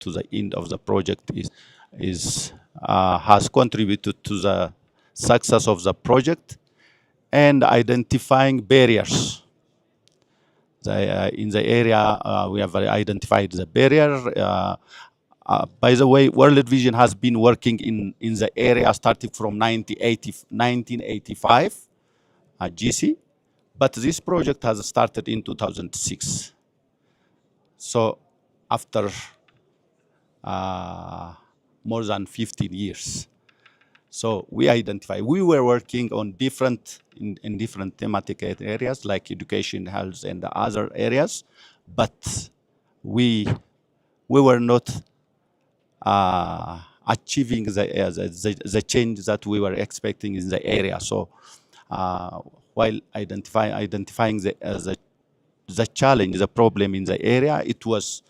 to the end of the project has contributed to the success of the project, and identifying barriers. In the area, we have identified the barrier. By the way, World Vision has been working in the area starting from 1985, GC, but this project has started in 2006. So after more than 15 years. So we were working on in different thematic areas like education, health, and other areas, but we were not achieving the change that we were expecting in the area. So while identifying the challenge, the problem in the area, it was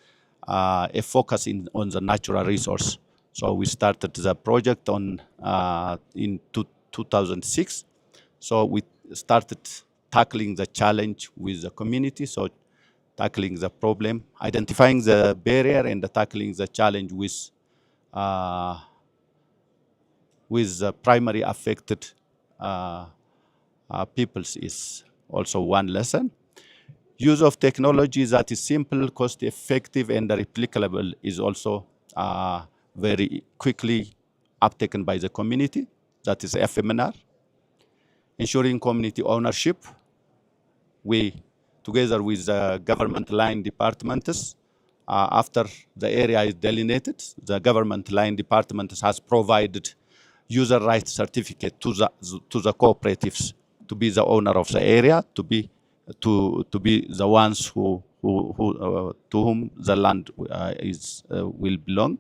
a focus on the natural resource. So we started the project in 2006. So we started tackling the challenge with the community. So tackling the problem, identifying the barrier, and tackling the challenge with the primary affected peoples is also one lesson. Use of technology that is simple, cost-effective, and replicable is also very quickly uptaken by the community. That is FMNR. Ensuring community ownership. We, together with the government line departments, after the area is delineated, the government line department has provided user rights certificate to the cooperatives to be the owner of the area, to be the ones to whom the land will belong.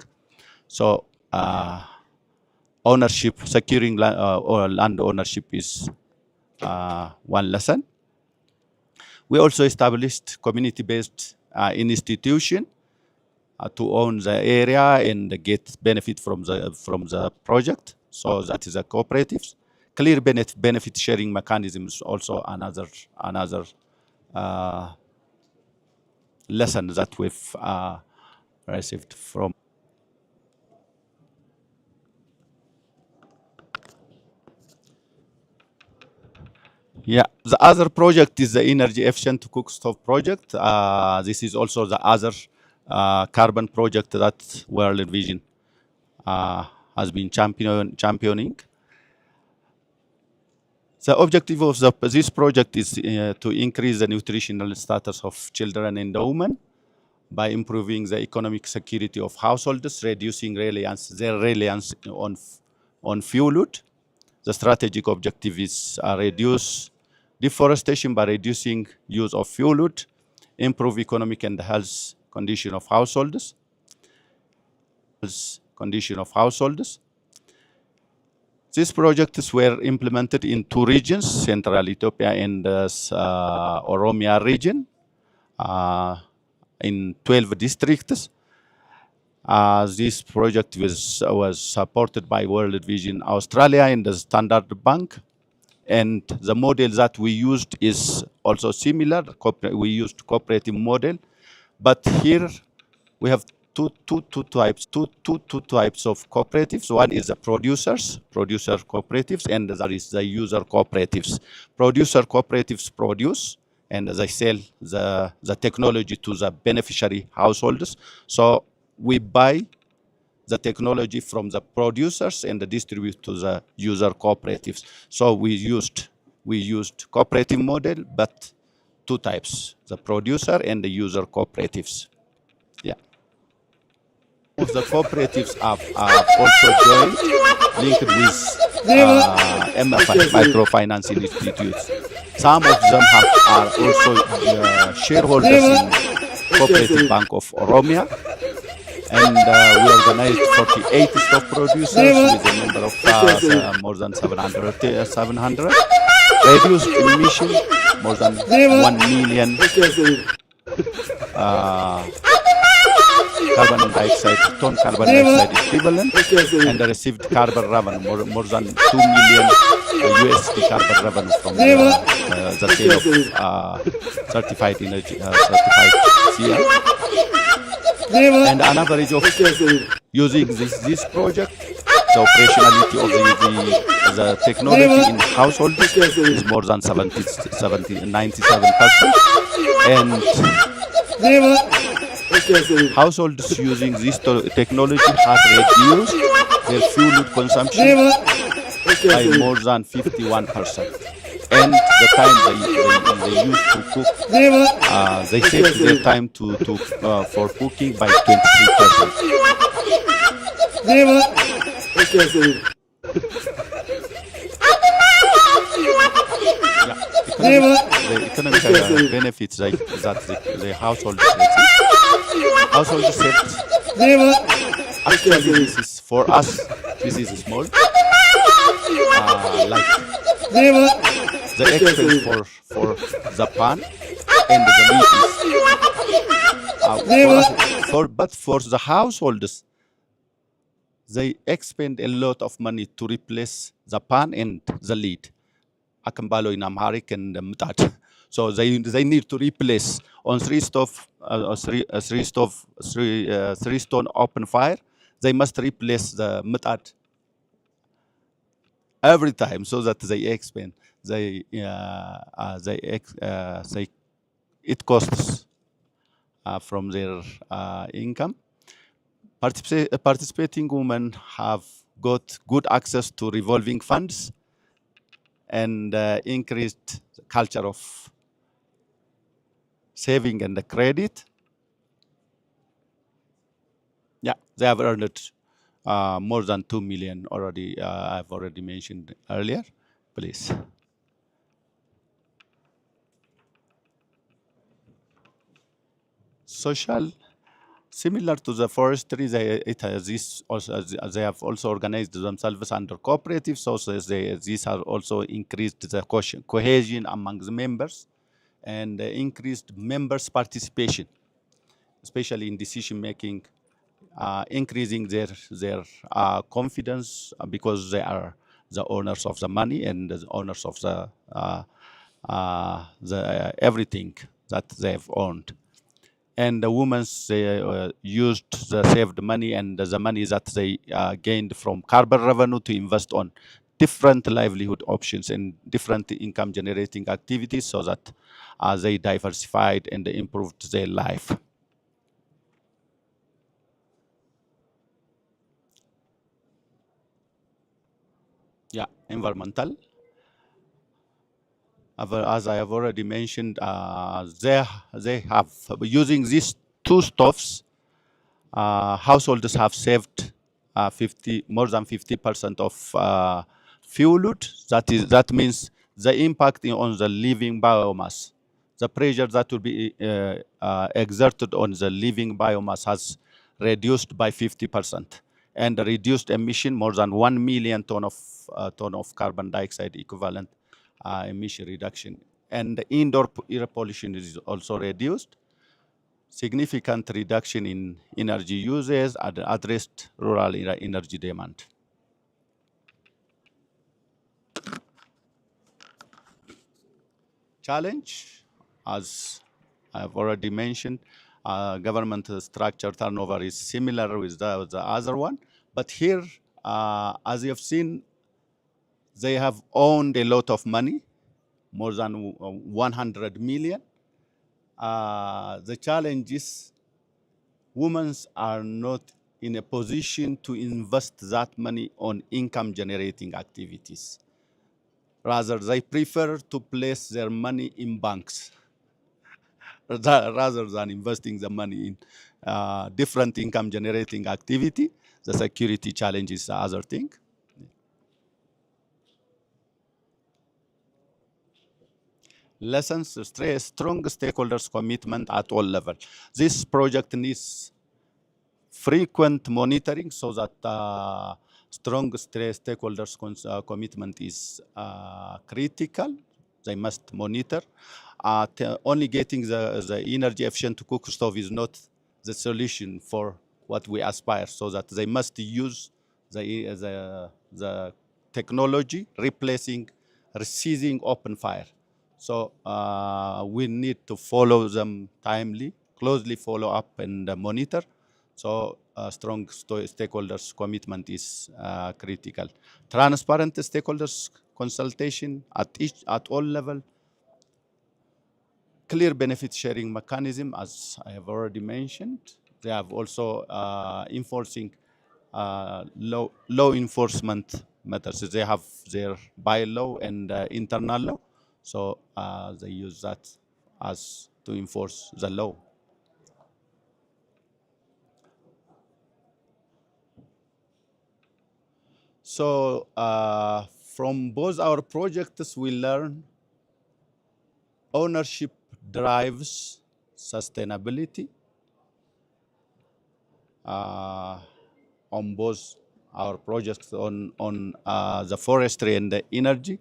So ownership, securing land ownership is one lesson. We also established community-based institution to own the area and get benefit from the project. So that is the cooperatives. Clear benefit sharing mechanisms also another lesson that we've received from. Yeah, the other project is the energy efficient cook stove project. This is also the other carbon project that World Vision has been championing. The objective of this project is to increase the nutritional status of children and women by improving the economic security of households, reducing their reliance on fuel wood. The strategic objective is reduce deforestation by reducing use of fuel wood, improve economic and health condition of households. These projects were implemented in 2 regions, Central Ethiopia and Oromia region, in 12 districts. This project was supported by World Vision Australia and the Standard Bank. And the model that we used is also similar. We used cooperative model, but here we have two types of cooperatives. One is the producer cooperatives, and there is the user cooperatives. Producer cooperatives produce, and they sell the technology to the beneficiary households. So we buy the technology from the producers and distribute to the user cooperatives. So we used cooperative model, but 2 types, the producer and the user cooperatives. Yeah. The cooperatives are also joined, linked with MFI, microfinancing institutes. Some of them are also shareholders in Cooperative Bank of Oromia. And we organized 48 stock producers with a number of more than 700. Reduced emission, more than 1 million carbon dioxide equivalent, and received carbon revenue, more than 2 million USD carbon revenue from the sale of certified CL. and an average of using this project, the operationality of the technology in households is more than 97%. And households using this technology has reduced their fuel consumption by more than 51%. And the time they use to cook, they save their time for cooking by 23%. Yeah, the economic benefits that the household receive. Household saved. Actually, this is for us. This is small. Like the expense for the pan and the meat is but for the households, they expend a lot of money to replace the pan and the lid. Akambalo in Amharic and Mtat. So they need to replace on three stone open fire. They must replace the Mtat every time, so that they expend. It costs from their income. Participating women have got good access to revolving funds and increased culture of saving and the credit. Yeah, they have earned more than 2 million already. I've already mentioned earlier. Please. Social. Similar to the forestry, they have also organized themselves under cooperatives. So these have also increased the cohesion among the members and increased members' participation, especially in decision making, increasing their confidence because they are the owners of the money and the owners of the everything that they have owned. And the women used the saved money and the money that they gained from carbon revenue to invest on different livelihood options and different income generating activities, so that they diversified and improved their life. Yeah, environmental. As I have already mentioned, they have using these two stoves. Households have saved more than 50% of fuel. That means the impact on the living biomass, the pressure that will be exerted on the living biomass has reduced by 50%, and the reduced emission more than 1 million ton of carbon dioxide equivalent emission reduction, and the indoor air pollution is also reduced. Significant reduction in energy uses and addressed rural energy demand. Challenge, as I've already mentioned, government structure turnover is similar with the other one, but here, as you have seen, they have owned a lot of money, more than 100 million. The challenge is women are not in a position to invest that money on income generating activities. Rather, they prefer to place their money in banks rather than investing the money in different income generating activity. The security challenge is the other thing. Lessons, strong stakeholders commitment at all levels. This project needs frequent monitoring so that strong stakeholders commitment is critical. They must monitor. Only getting the energy efficient cook stove is not the solution for what we aspire, so that they must use the technology replacing ceasing open fire. So we need to follow them timely, closely follow up and monitor So strong stakeholders commitment is critical. Transparent stakeholders consultation at all level. Clear benefit sharing mechanism, as I have already mentioned. They have also enforcing law enforcement methods. They have their bylaw and internal law, so they use that as to enforce the law. So from both our projects, we learn ownership drives sustainability on both our projects on the forestry and the energy.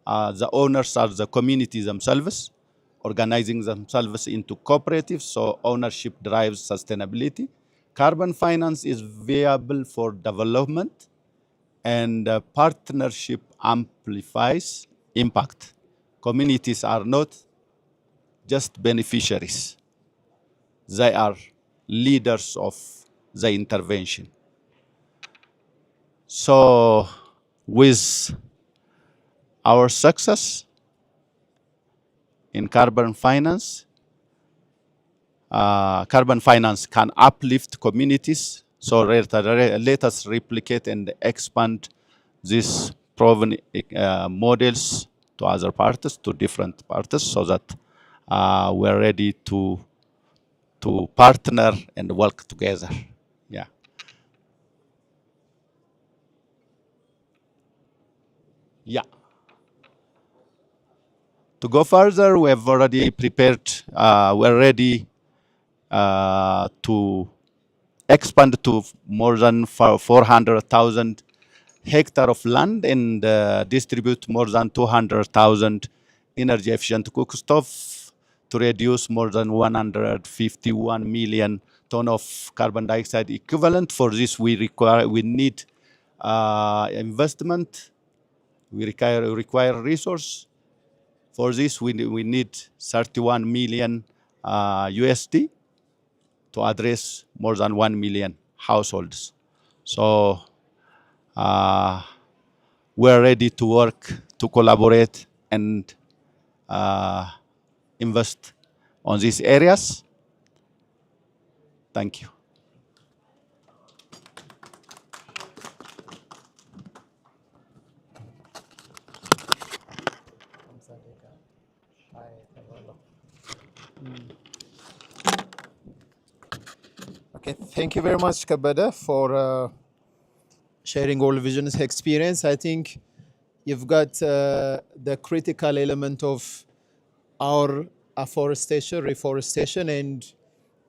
The owners are the community themselves, organizing themselves into cooperatives, so ownership drives sustainability. Carbon finance is viable for development, and partnership amplifies impact. Communities are not just beneficiaries, they are leaders of the intervention. So, with our success in carbon finance can uplift communities. So let us replicate and expand these proven models to other parties, to different parties, so that we're ready to partner and work together. Yeah. Yeah. To go further, we have already prepared. We're ready to expand to more than 400,000 hectare of land and distribute more than 200,000 energy efficient cook stove to reduce more than 151 million ton of carbon dioxide equivalent. For this, we need investment. We require resource. For this, we need 31 million USD to address more than 1 million households. So we're ready to work, to collaborate, and invest on these areas. Thank you. Okay, thank you very much, Kabada, for sharing World Vision's experience. I think you've got the critical element of our afforestation, reforestation, and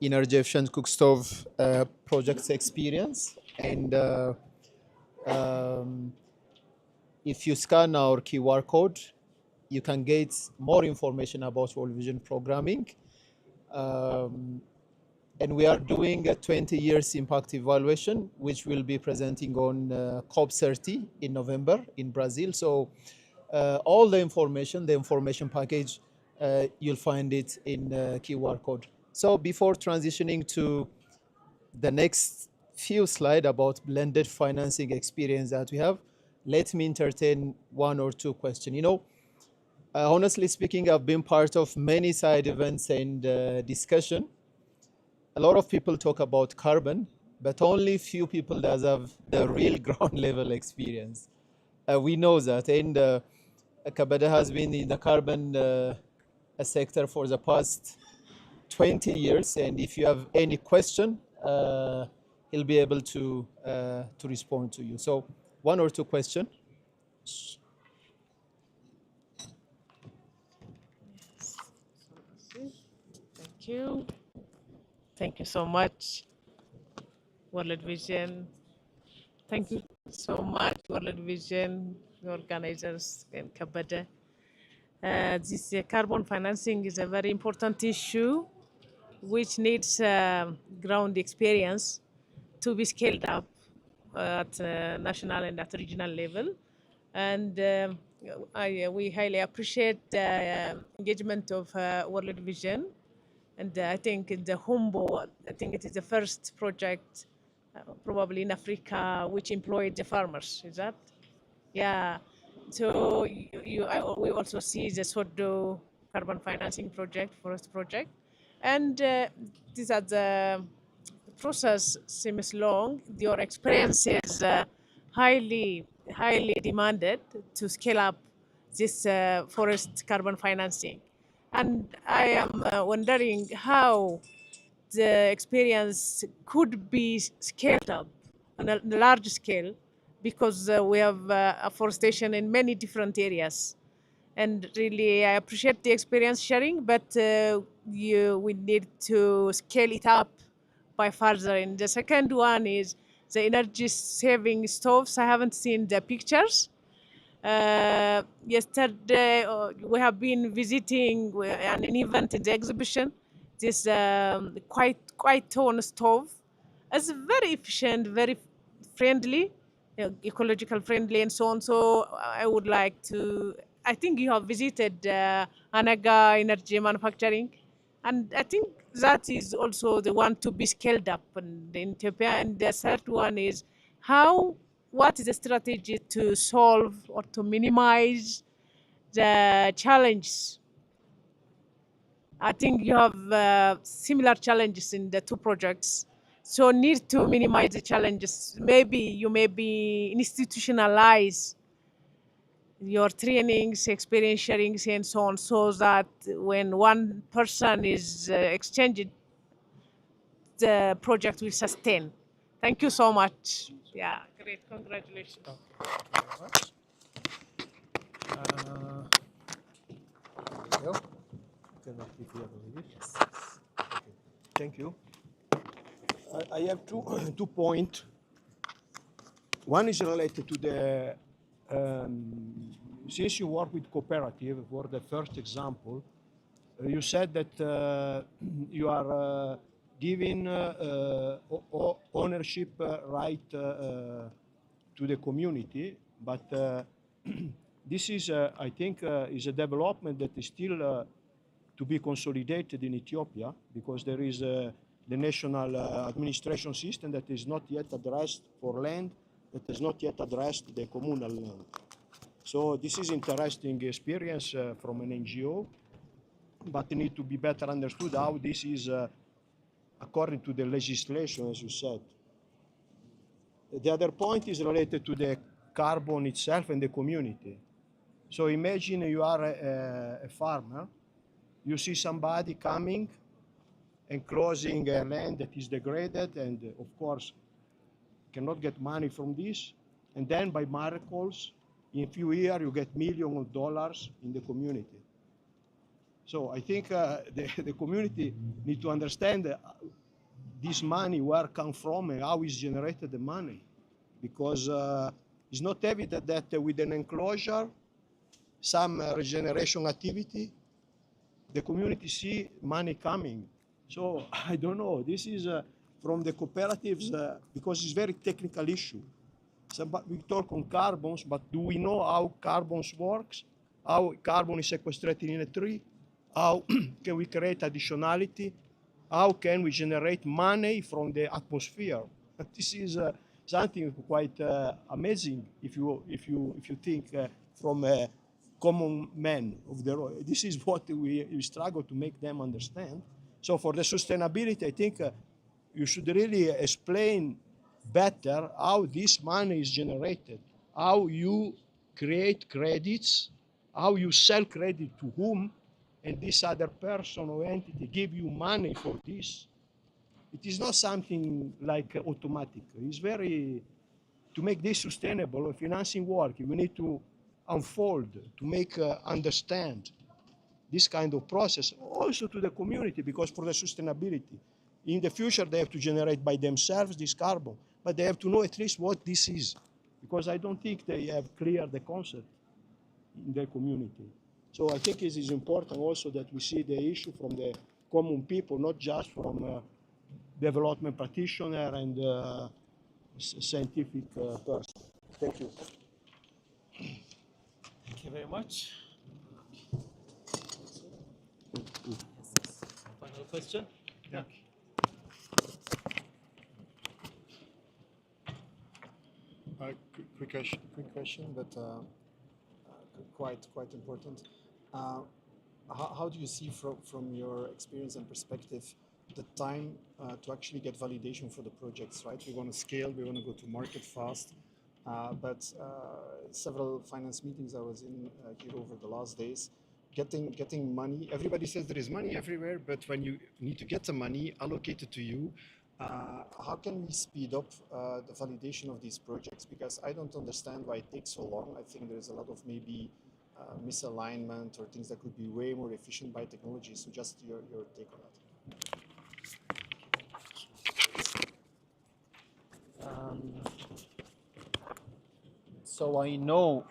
energy efficient cook stove projects experience. And if you scan our QR code, you can get more information about World Vision programming. And we are doing a 20 years impact evaluation, which we'll be presenting on COP30 in November in Brazil. So all the information package, you'll find it in QR code. So before transitioning to the next few slides about blended financing experience that we have, let me entertain one or two questions. You know, honestly speaking, I've been part of many side events and discussion. A lot of people talk about carbon, but only few people does have the real ground level experience. We know that, and Kabada has been in the carbon sector for the past 20 years, and if you have any question, he'll be able to respond to you. So one or two questions. Thank you. Thank you so much, World Vision. Thank you so much, World Vision, the organizers, and Kabada. This carbon financing is a very important issue which needs ground experience to be scaled up at national and at regional level. And we highly appreciate the engagement of World Vision And I think in the Humbo, I think it is the first project probably in Africa which employed the farmers. Is that? Yeah. So we also see the Sodo carbon financing project, forest project, and these are the process seems long. Your experience is highly demanded to scale up this forest carbon financing, and I am wondering how the experience could be scaled up on a large scale because we have afforestation in many different areas. And really, I appreciate the experience sharing, but we need to scale it up by further. And the second one is the energy saving stoves. I haven't seen the pictures. Yesterday, we have been visiting an event in the exhibition. This quite tall stove. It's very efficient, very friendly, ecological friendly, and so on. So I would like to. I think you have visited Anaga Energy Manufacturing, and I think that is also the one to be scaled up in Ethiopia. And the third one is how what is the strategy to solve or to minimize the challenges? I think you have similar challenges in the two projects. So need to minimize the challenges. Maybe you maybe institutionalize your trainings, experience sharings, and so on, so that when one person is exchanged, the project will sustain. Thank you so much. Yeah, great. Congratulations. Uh, yeah. If you have a minute. Okay. Thank you. I have two two points. One is related to the since you work with cooperative for the first example, you said that you are giving ownership right to the community, but this is, I think, is a development that is still to be consolidated in Ethiopia because there is the national administration system that is not yet addressed for land, that has not yet addressed the communal land. So this is interesting experience from an NGO, but it need to be better understood how this is according to the legislation, as you said. The other point is related to the carbon itself and the community. So imagine you are a farmer, you see somebody coming and closing a land that is degraded and of course cannot get money from this. And then by miracles, in a few years, you get millions of dollars in the community. So I think the community need to understand this money, where come from and how is generated the money. Because it's not evident that with an enclosure, some regeneration activity, the community see money coming. So I don't know, this is from the cooperatives, because it's very technical issue. So, but we talk on carbons, but do we know how carbons works? How carbon is sequestrated in a tree? How can we create additionality? How can we generate money from the atmosphere? This is something quite amazing if you think from a common man of the road. This is what we struggle to make them understand. So for the sustainability, I think you should really explain better how this money is generated, how you create credits, how you sell credit to whom, and this other person or entity give you money for this. It is not something like automatic. It's very, to make this sustainable, financing work, we need to unfold, to make understand this kind of process also to the community, because for the sustainability, in the future they have to generate by themselves this carbon, but they have to know at least what this is, because I don't think they have clear the concept in their community. So I think it is important also that we see the issue from the common people, not just from development practitioner and scientific person. Thank you. Thank you very much. Question? Yeah. Quick question, but quite important. Uh, how do you see from your experience and perspective the time to actually get validation for the projects, right? We want to scale, we want to go to market fast, but several finance meetings I was in here over the last days, getting money. Everybody says there is money everywhere, but when you need to get the money allocated to you, how can we speed up the validation of these projects? Because I don't understand why it takes so long. I think there's a lot of maybe misalignment or things that could be way more efficient by technology. So just your take on that. So I know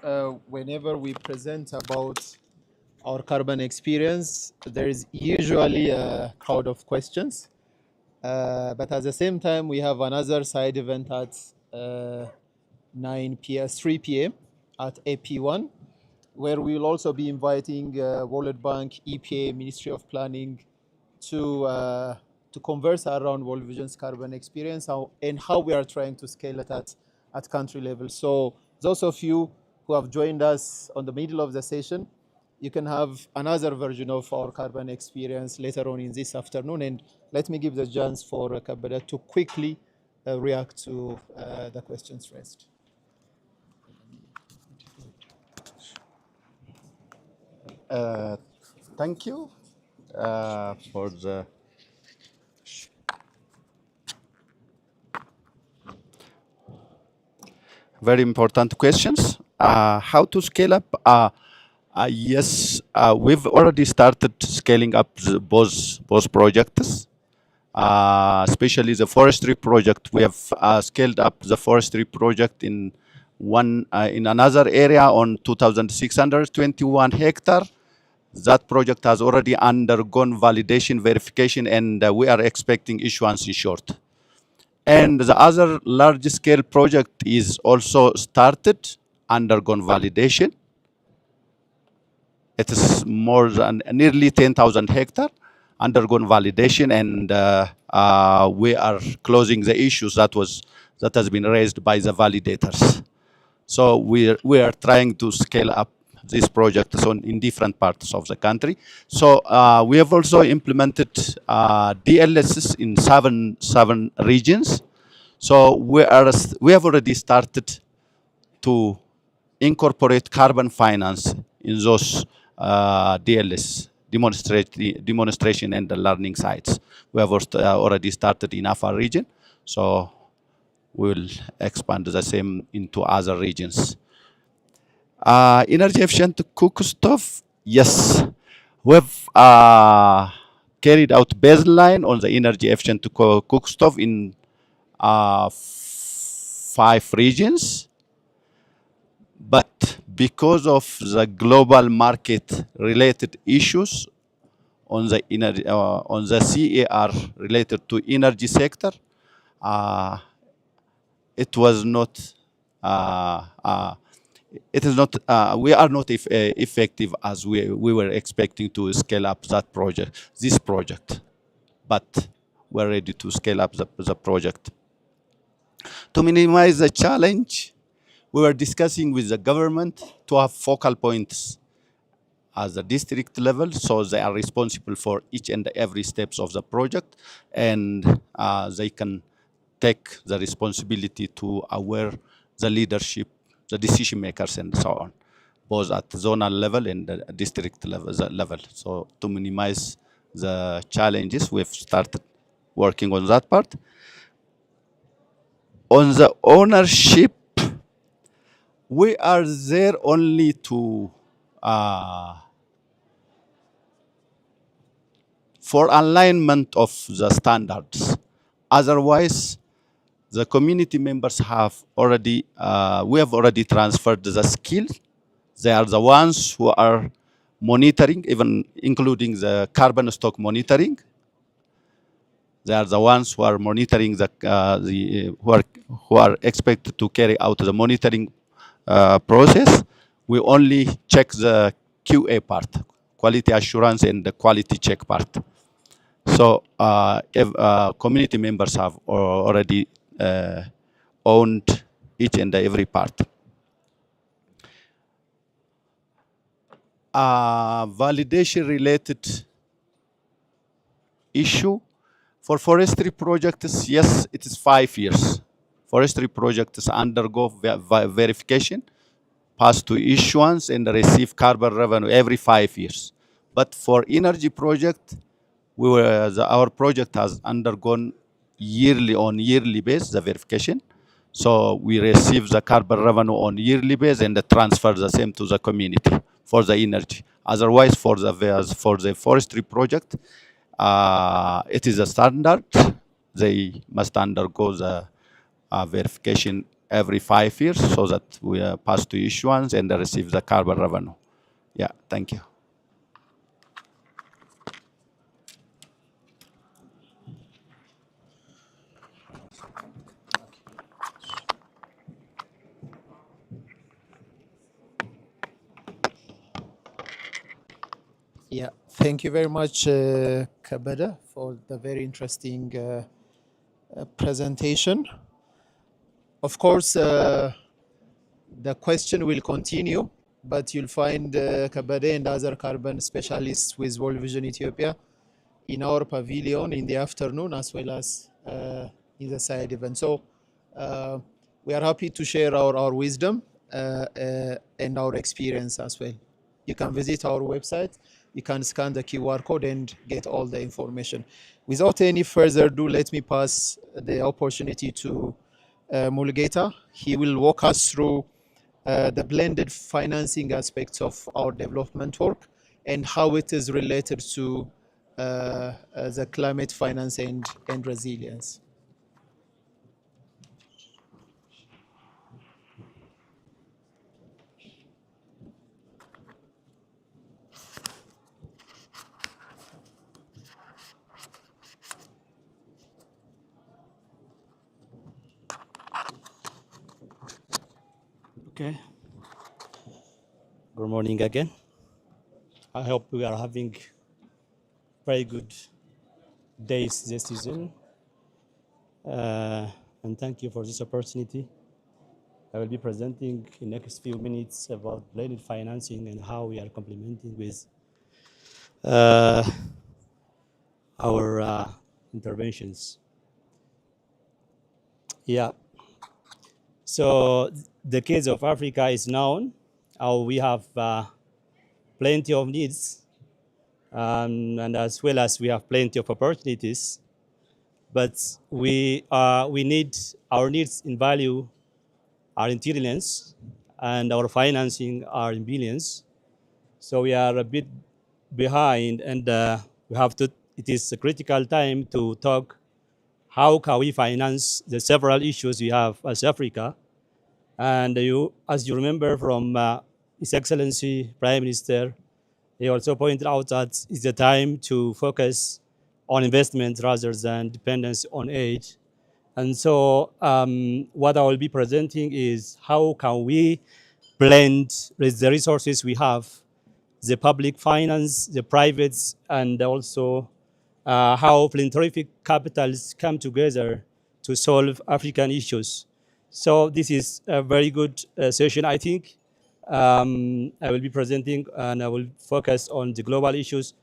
whenever we present about our carbon experience, there is usually a crowd of questions. But at the same time, we have another side event at 3 p.m. at AP1, where we will also be inviting World Bank, EPA, Ministry of Planning to converse around World Vision's carbon experience and how we are trying to scale it at country level. So those of you who have joined us on the middle of the session, you can have another version of our carbon experience later on in this afternoon. And let me give the chance for Kabada to quickly react to the questions raised. Thank you for the very important questions. How to scale up? Yes, we've already started scaling up both projects, especially the forestry project. We have scaled up the forestry project in another area on 2,621 hectare. That project has already undergone validation verification, and we are expecting issuance in short. And the other large-scale project is also started, undergone validation. It is more than nearly 10,000 hectare, undergone validation, and we are closing the issues that has been raised by the validators. So we are trying to scale up this project in different parts of the country. So we have also implemented DLSs in seven regions. So we have already started to incorporate carbon finance in those DLS, demonstration and the learning sites. We have already started in Afar region, so we will expand the same into other regions. Energy efficient cook stove, yes. We've carried out baseline on the energy efficient cook stove in 5 regions. But because of the global market related issues on the CAR related to energy sector, it was not it is not we are not effective as we were expecting to scale up this project, but we're ready to scale up the project. To minimize the challenge, we were discussing with the government to have focal points at the district level, so they are responsible for each and every steps of the project, and they can take the responsibility to aware the leadership, the decision makers, and so on, both at zonal level and the district level. So to minimize the challenges, we've started working on that part. On the ownership, we are there only to for alignment of the standards. Otherwise, the community members have already, we have already transferred the skills. They are the ones who are monitoring, even including the carbon stock monitoring. They are the ones who are monitoring who are expected to carry out the monitoring process. We only check the QA part, quality assurance and the quality check part. So if community members have already owned each and every part. Validation related issue for forestry projects, yes, it is 5 years. Forestry projects undergo verification, pass to issuance, and receive carbon revenue every 5 years. But for energy project, our project has undergone yearly on yearly basis the verification. So we receive the carbon revenue on yearly basis and transfer the same to the community for the energy. Otherwise, for the forestry project, it is a standard. They must undergo the verification every 5 years so that we pass to issuance and receive the carbon revenue. Yeah, thank you. Yeah, thank you very much, Kabada, for the very interesting presentation. Of course, the question will continue, but you'll find Kabada and other carbon specialists with World Vision Ethiopia in our pavilion in the afternoon, as well as in the side event. So we are happy to share our wisdom and our experience as well. You can visit our website, you can scan the QR code and get all the information. Without any further ado, let me pass the opportunity to Mulgeta. He will walk us through the blended financing aspects of our development work and how it is related to the climate finance and resilience. Okay. Good morning again. I hope we are having very good days this season. And thank you for this opportunity. I will be presenting in the next few minutes about blended financing and how we are complementing with our interventions. Yeah. So the case of Africa is known. We have plenty of needs, and as well as we have plenty of opportunities. But we need our needs in value are in trillions, and our financing are in billions. So we are a bit behind, and we have to. It is a critical time to talk. How can we finance the several issues we have as Africa? And as you remember from His Excellency Prime Minister, he also pointed out that it's the time to focus on investment rather than dependence on aid. And so what I will be presenting is how can we blend with the resources we have, the public finance, the privates, and also how philanthropic capitals come together to solve African issues. So this is a very good session, I think. I will be presenting and I will focus on the global issues.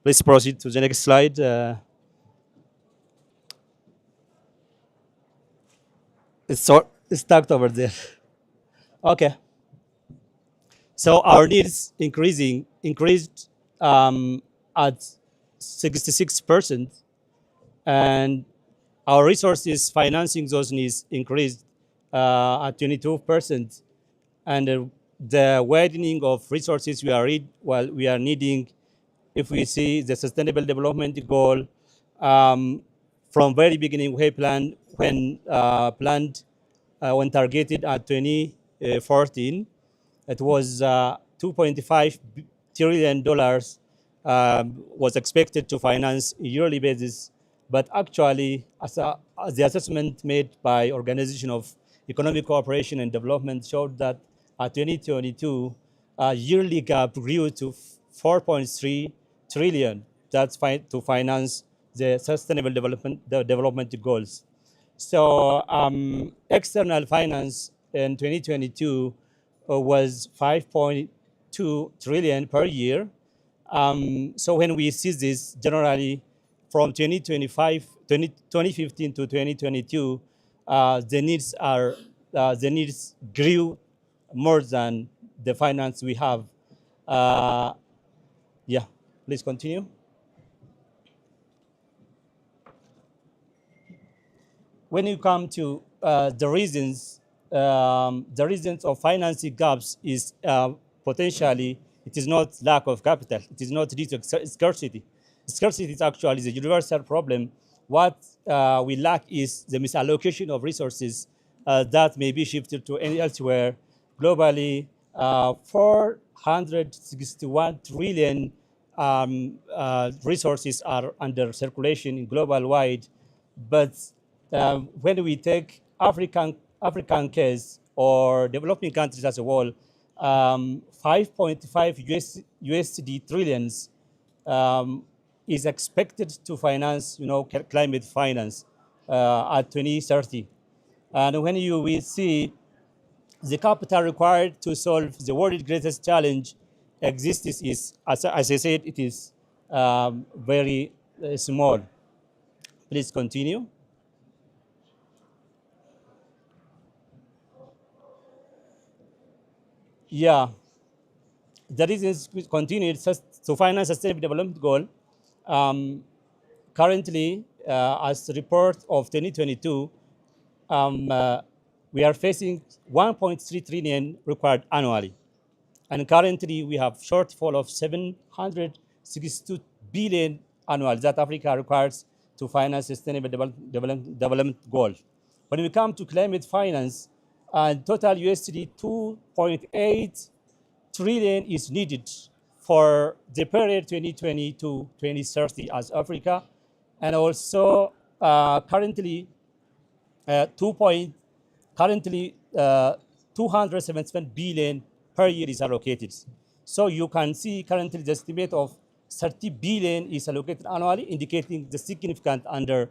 Please proceed to the next slide. It's stuck over there. Okay. So our needs increased at 66%, and our resources financing those needs increased at 22%, and the widening of resources we are needing, if we see the Sustainable Development Goal, from very beginning we planned when targeted at 2014, it was $2.5 trillion was expected to finance a yearly basis, but actually, as the assessment made by Organization of Economic Cooperation and Development showed that 2022 yearly gap grew to 4.3 trillion. That's to finance the sustainable development goals. So external finance in 2022 was 5.2 trillion per year. So when we see this generally from 2015 to 2022, the needs grew more than the finance we have. Yeah, please continue. When you come to the reasons of financing gaps is potentially, it is not lack of capital. It is not due to scarcity. Scarcity is actually the universal problem. What we lack is the misallocation of resources that may be shifted to any elsewhere. Globally, 461 trillion resources are under circulation in global wide, but when we take African case or developing countries as a whole, 5.5 USD trillions is expected to finance, climate finance at 2030. And when we see the capital required to solve the world's greatest challenge exists is, as I said, it is very small. Please continue. Yeah, the reasons we continue to finance sustainable development goal. Currently, as the report of 2022, we are facing 1.3 trillion required annually. And currently, we have shortfall of 762 billion annually that Africa requires to finance sustainable development goal. When we come to climate finance, total USD 2.8 trillion is needed for the period 2020 to 2030 as Africa, and also currently 277 billion per year is allocated. So you can see currently the estimate of 30 billion is allocated annually, indicating the significant under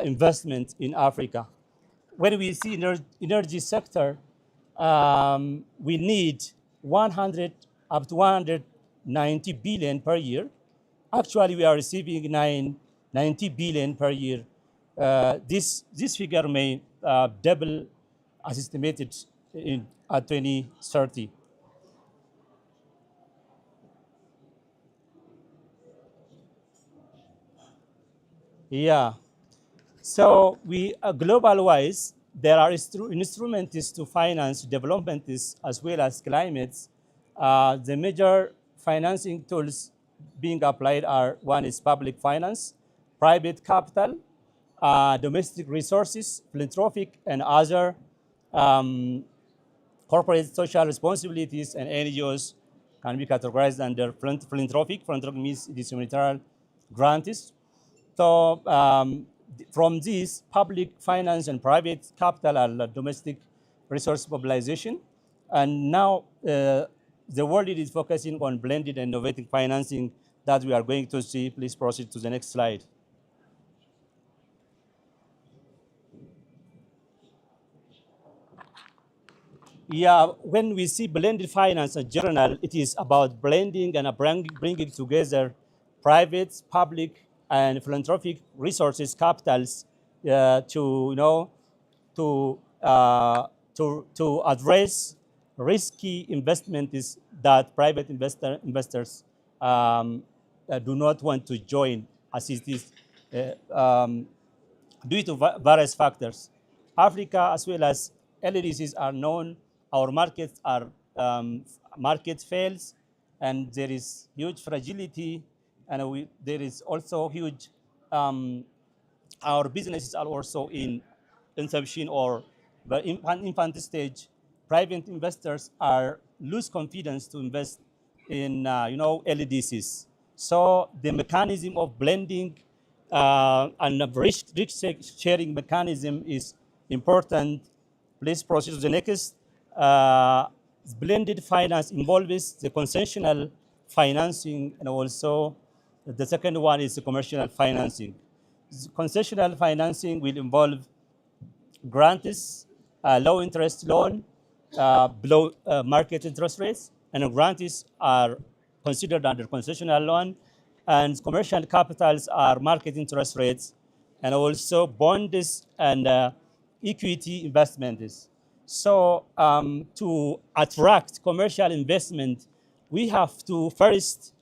investment in Africa. When we see energy sector, we need 100 up to 190 billion per year. Actually, we are receiving 90 billion per year. This figure may double as estimated at 2030. Yeah. So we global-wise, there are instruments to finance development as well as climate. The major financing tools being applied are: one is public finance, private capital, domestic resources, philanthropic, and other corporate social responsibilities and NGOs can be categorized under philanthropic. Philanthropic means it is humanitarian grants. So from these, public finance and private capital are domestic resource mobilization. And now the world is focusing on blended and innovative financing that we are going to see. Please proceed to the next slide. Yeah, when we see blended finance in general, it is about blending and bringing together private, public, and philanthropic resources, capitals, to address risky investments that private investors do not want to join, as it is due to various factors. Africa, as well as LDCs, are known. Our markets are market fails, and there is huge fragility, and there is also huge. Our businesses are also in inception or the infant stage. Private investors are lose confidence to invest in LDCs. So the mechanism of blending and a risk sharing mechanism is important. Please proceed to the next. Blended finance involves the concessional financing and also The second one is commercial financing. Concessional financing will involve grants, low interest loan, below market interest rates, and grants are considered under concessional loan, and commercial capitals are market interest rates, and also bonds and equity investments. So to attract commercial investment, we have to first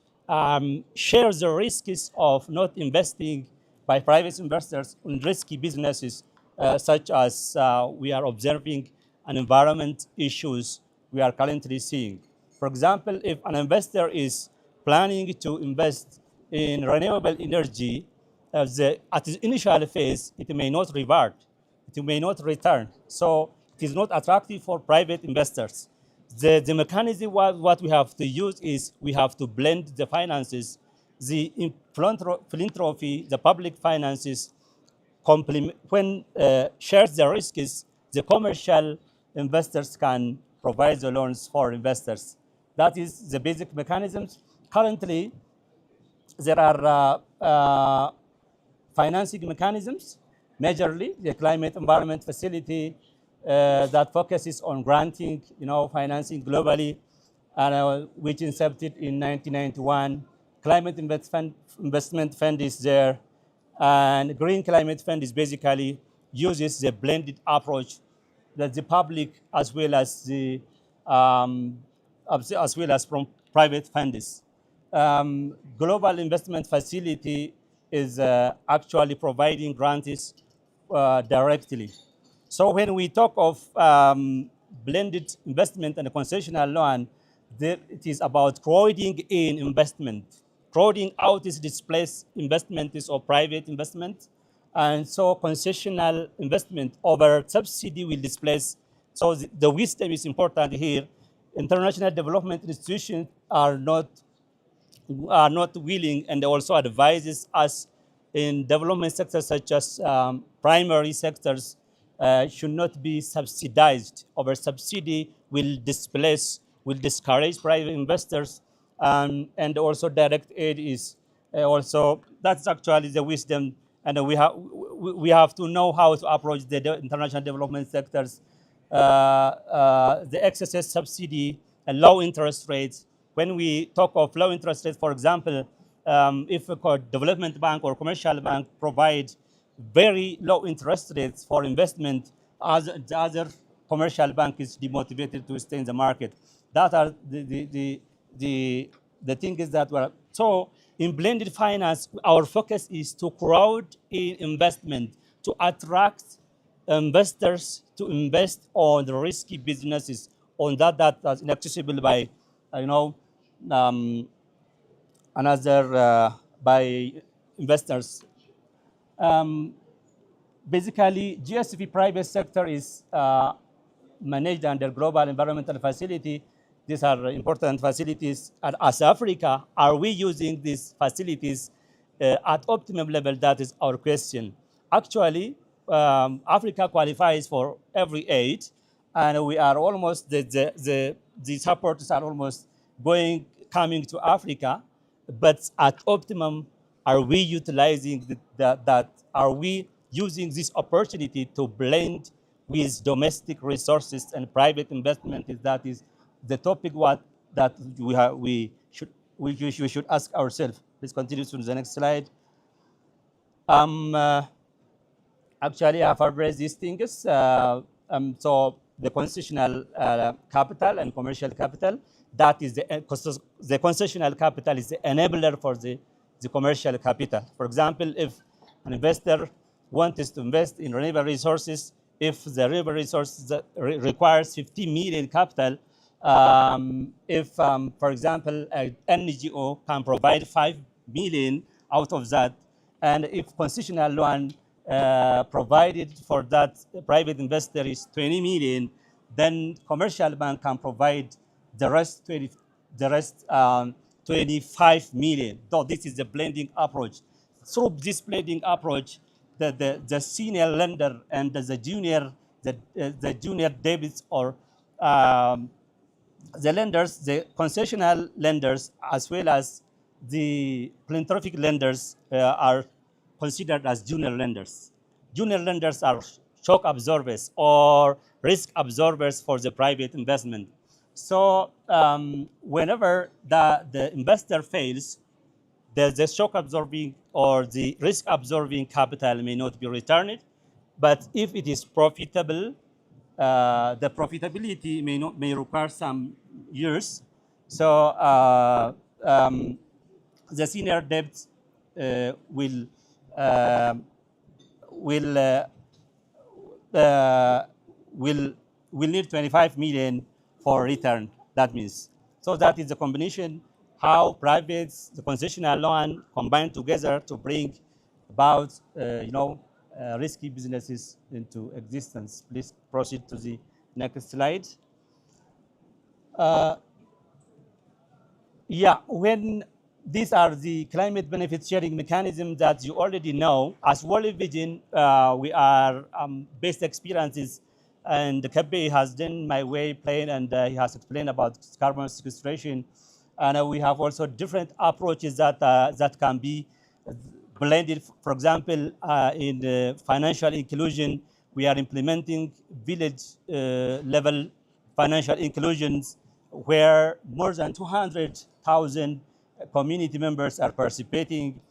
share the risks of not investing by private investors in risky businesses, such as we are observing an environment issues we are currently seeing. For example, if an investor is planning to invest in renewable energy, at the initial phase, it may not revert, it may not return. So it is not attractive for private investors. The mechanism what we have to use is we have to blend the finances, the philanthropy, the public finances, when shares the risks, the commercial investors can provide the loans for investors. That is the basic mechanisms. Currently, there are financing mechanisms, majorly the climate environment facility that focuses on granting, financing globally, and which incepted in 1991. Climate investment fund is there, and green climate fund is basically uses the blended approach that the public as well as from private funds. Global investment facility is actually providing grants directly. So when we talk of blended investment and concessional loan, it is about crowding in investment. Crowding out is displaced investment is or private investment. And so concessional investment over subsidy will displace. So the wisdom is important here. International development institutions are not willing, and also advises us in development sectors such as primary sectors should not be subsidized. Over subsidy will discourage private investors, and also direct aid is also, that's actually the wisdom, and we have to know how to approach the international development sectors. The excess subsidy and low interest rates. When we talk of low interest rates, for example, if a development bank or commercial bank provide very low interest rates for investment, as the other commercial bank is demotivated to stay in the market. That are the thing is that we're, so in blended finance, our focus is to crowd in investment, to attract investors to invest on the risky businesses, on that is inaccessible by, by investors. Basically, GSP private sector is managed under global environmental facility. These are important facilities. And as Africa, are we using these facilities at optimum level? That is our question. Actually, Africa qualifies for every aid, and we are almost, the supporters are almost coming to Africa, but at optimum, are we utilizing that? Are we using this opportunity to blend with domestic resources and private investment? That is the topic that we should ask ourselves. Please continue to the next slide. Actually, I have addressed these things. So the concessional capital and commercial capital, that is the concessional capital is the enabler for the commercial capital. For example, if an investor wants to invest in renewable resources, if the renewable resources requires 50 million capital, if, for example, an NGO can provide 5 million out of that, and if concessional loan provided for that private investor is 20 million, then commercial bank can provide the rest 25 million. So this is the blending approach. Through this blending approach, the senior lender and the junior debits, or the lenders, the concessional lenders, as well as the philanthropic lenders are considered as junior lenders. Junior lenders are shock absorbers or risk absorbers for the private investment. So whenever the investor fails, the shock absorbing or the risk absorbing capital may not be returned. But if it is profitable, the profitability may require some years. So the senior debt uh, will uh, will uh, uh, will will need 25 million for return. That means, so that is a combination how private, the concessional loan combine together to bring about risky businesses into existence. Please proceed to the next slide. Uh, Yeah, when these are the climate benefit sharing mechanisms that you already know, as World Vision, we are based experiences, and the KP has done my way plan, and he has explained about carbon sequestration, and we have also different approaches that can be blended. For example, in financial inclusion, we are implementing village level financial inclusions where more than 200,000 community members are participating.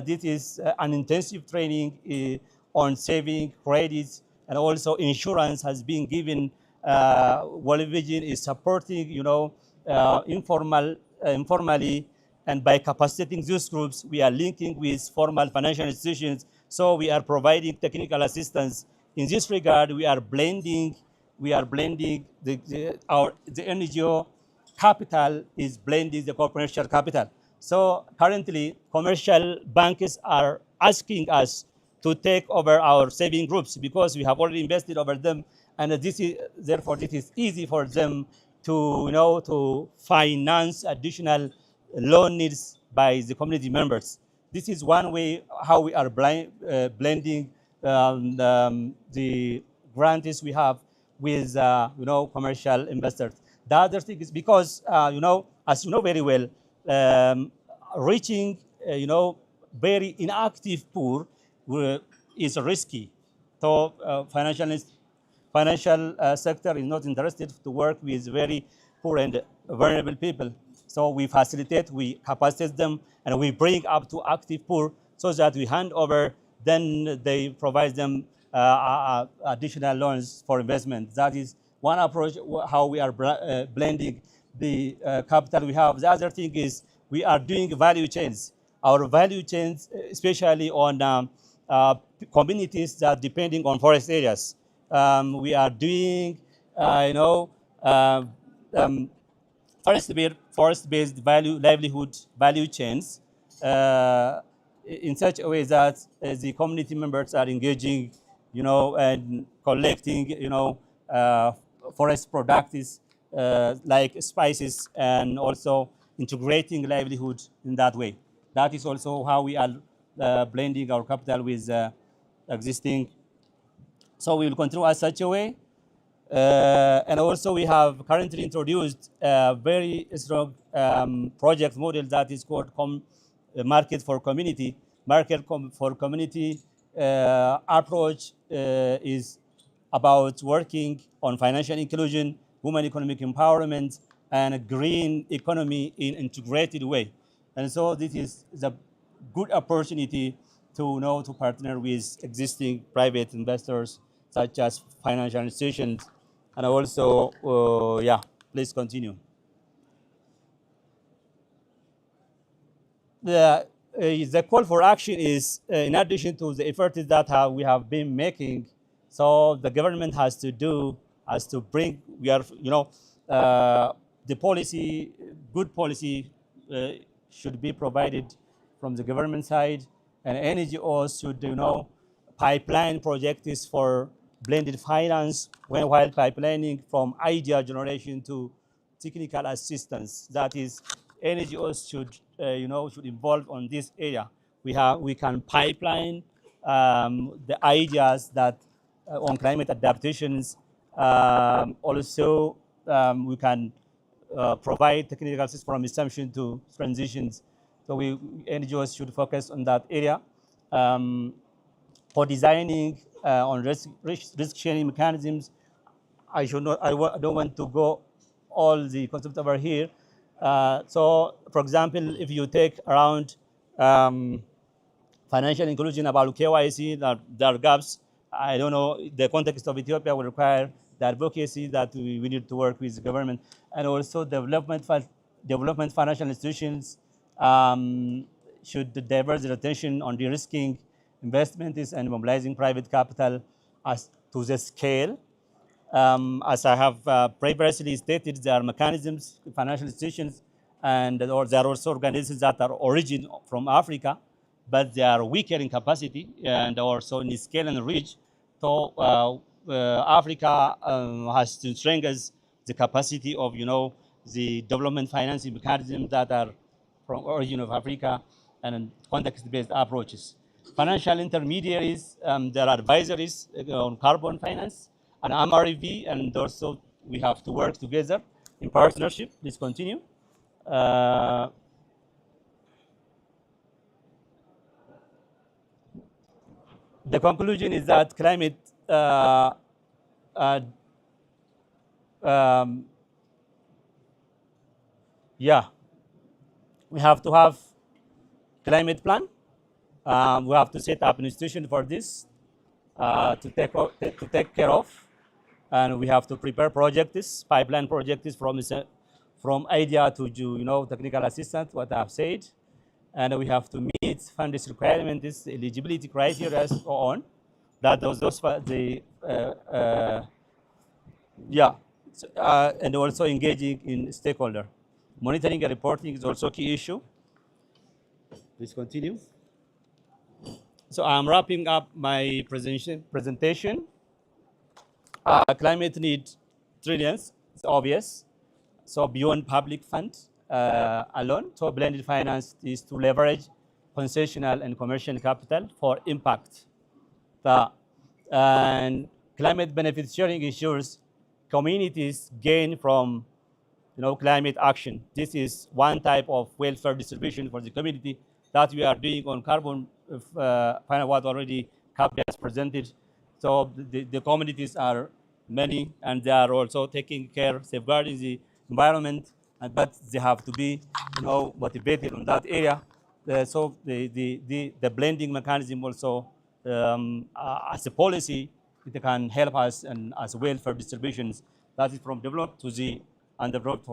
This is an intensive training on saving credits, and also insurance has been given. World Vision is supporting, informally, and by capacitating these groups, we are linking with formal financial institutions. So we are providing technical assistance. In this regard, we are blending the NGO capital is blending the commercial capital. So currently, commercial banks are asking us to take over our saving groups because we have already invested over them, and therefore this is easy for them to finance additional loan needs by the community members. This is one way how we are blending the grants we have with commercial investors. The other thing is because as you know very well, reaching very inactive poor is risky. So financial sector is not interested to work with very poor and vulnerable people. So we facilitate, we capacitate them, and we bring up to active poor so that we hand over, then they provide them additional loans for investment. That is one approach how we are blending the capital we have. The other thing is we are doing value chains. Our value chains, especially on communities that depending on forest areas. We are doing, uh, um, forest-based livelihood value chains in such a way that the community members are engaging, and collecting, forest products like spices, and also integrating livelihood in that way. That is also how we are blending our capital with existing. So we will continue as such a way. And also we have currently introduced a very strong project model that is called market for community. For community approach is about working on financial inclusion, women economic empowerment, and a green economy in integrated way. And so this is the good opportunity to partner with existing private investors such as financial institutions. And also, yeah, please continue. The call for action is, in addition to the efforts that we have been making, so the government has to bring, the policy, good policy should be provided from the government side, and NGOs should, pipeline projects for blended finance while pipelining from idea generation to technical assistance. That is, NGOs should involve on this area. We can pipeline the ideas that on climate adaptations. Also, we can provide technical assistance from assumption to transitions. So NGOs should focus on that area. For designing on risk sharing mechanisms, I don't want to go all the concepts over here. So, for example, if you take around financial inclusion about KYC, there are gaps. I don't know, the context of Ethiopia will require the advocacy that we need to work with the government, and also development financial institutions should divert their attention on de-risking investments and mobilizing private capital as to the scale. As I have previously stated, there are mechanisms, financial institutions, and or there are also organizations that are origin from Africa, but they are weaker in capacity and also in scale and reach. So Africa has to strengthen the capacity of, the development financing mechanisms that are from origin of Africa and context-based approaches. Financial intermediaries, there are advisories on carbon finance and MREV, and also we have to work together in partnership. Please continue. The conclusion is that climate yeah, we have to have climate plan. We have to set up an institution for this to take care of, and we have to prepare projects, pipeline projects from idea to technical assistance. What I have said, and we have to meet funding requirements, eligibility criteria, so on. That and also engaging in stakeholder monitoring and reporting is also a key issue. Please continue. So I'm wrapping up my presentation. Climate need trillions, it's obvious. So beyond public funds alone, so blended finance is to leverage concessional and commercial capital for impact. And climate benefit sharing ensures communities gain from climate action. This is one type of welfare distribution for the community that we are doing on carbon, what already CAP has presented. So the communities are many, and they are also taking care, safeguarding the environment, but they have to be motivated on that area. So the blending mechanism also, as a policy, it can help us and as welfare distributions, that is from developed to the undeveloped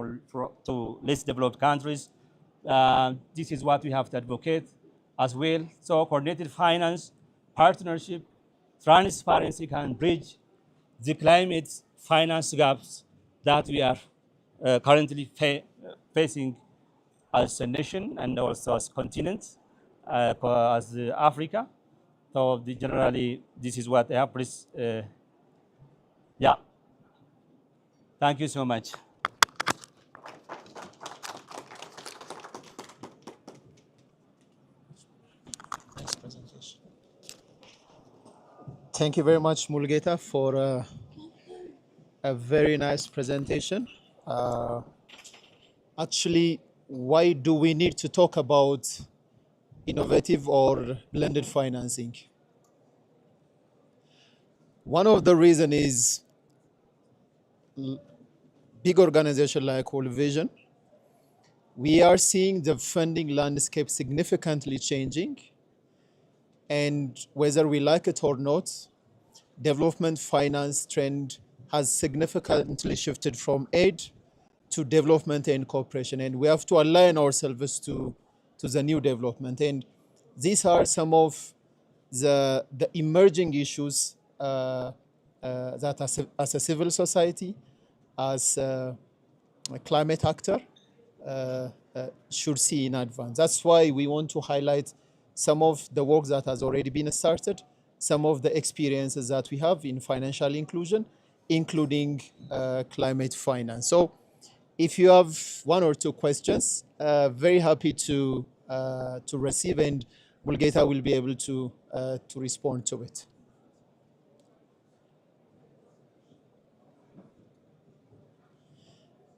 to less developed countries. This is what we have to advocate as well. So coordinated finance, partnership, transparency can bridge the climate finance gaps that we are currently facing as a nation and also as continent, as Africa. So generally, this is what I have. Please, yeah. Thank you so much. Nice presentation. Thank you very much, Mulgeta, for a very nice presentation. Actually, why do we need to talk about innovative or blended financing? One of the reasons is big organization like World Vision. We are seeing the funding landscape significantly changing, and whether we like it or not, development finance trend has significantly shifted from aid to development and cooperation, and we have to align ourselves to the new development. And these are some of the emerging issues that as a civil society, as a climate actor, should see in advance. That's why we want to highlight some of the work that has already been started, some of the experiences that we have in financial inclusion, including climate finance. So if you have one or two questions, very happy to receive, and Mulgeta will be able to respond to it.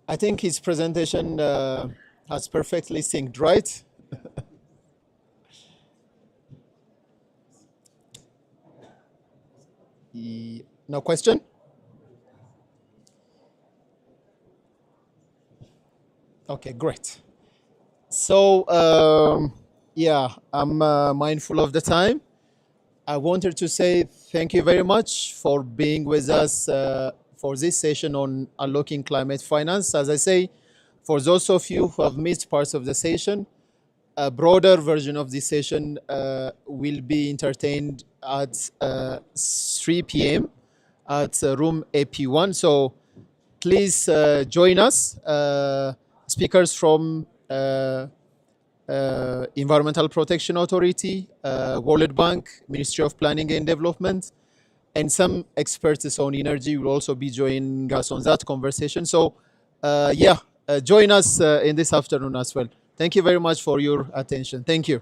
I think his presentation has perfectly synced, right? No question? Okay, great. So, yeah, I'm mindful of the time. I wanted to say thank you very much for being with us for this session on unlocking climate finance. As I say, for those of you who have missed parts of the session, a broader version of this session will be entertained at 3 p.m. at room AP1. So please join us. Speakers from Environmental Protection Authority, World Bank, Ministry of Planning and Development, and some experts on energy will also be joining us on that conversation. So, yeah, join us in this afternoon as well. Thank you very much for your attention. Thank you.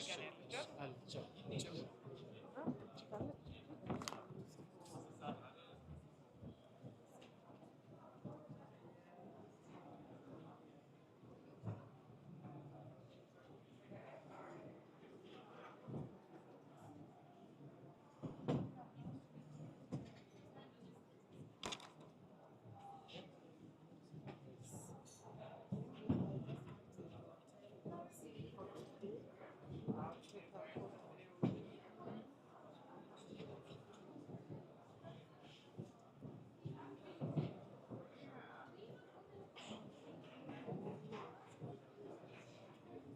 Very good.